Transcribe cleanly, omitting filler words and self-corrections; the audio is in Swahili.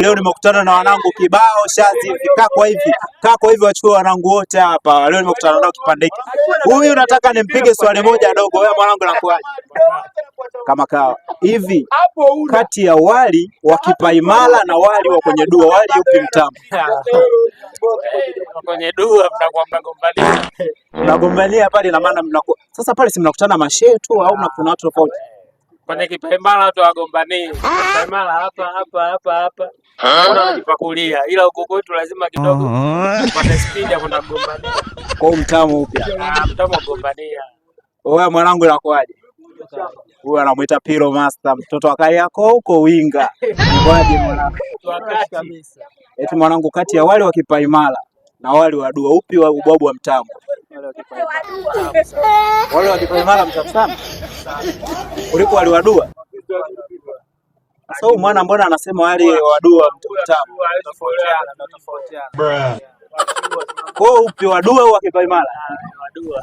Leo nimekutana na wanangu kibao shazi kaa kwa hivi wachukue wanangu wote hapa. Leo nimekutana nao kipande hiki. Huyu nataka nimpige swali moja dogo. Wewe mwanangu nakuaje? Kama kawa. Hivi kati ya wali wa kipaimara na wali wa kwenye dua, wali upi mtamu? Kwenye dua mnakuwa mnagombania. Mnagombania pale na maana mnakuwa. Sasa pale si mnakutana mashehe tu au kuna watu tofauti? Kwenye kipaimara watu wagombania. Kipaimara hapa. Unajipakulia. Ila huko kwetu lazima kidogo pande speed ya kuna gombania. Kwa mtamu upi? Mtamu gombania. Wewe mwanangu inakuaje? Huyu anamuita Piro Master, mtoto wa Kariakoo huko Winga. Kwaje mwanangu? Kabisa. Eti mwanangu, kati ya wali wa kipaimara na wali wa dua upi wa ubwabu wa mtamu? Wali wa kipaimara mtamu sana kuliko wali wa dua. Sasa huyu mwana mbona anasema wali wa dua mtamu? Tofautiana. Kwa upi wa dua au wa kipaimara? Wa dua.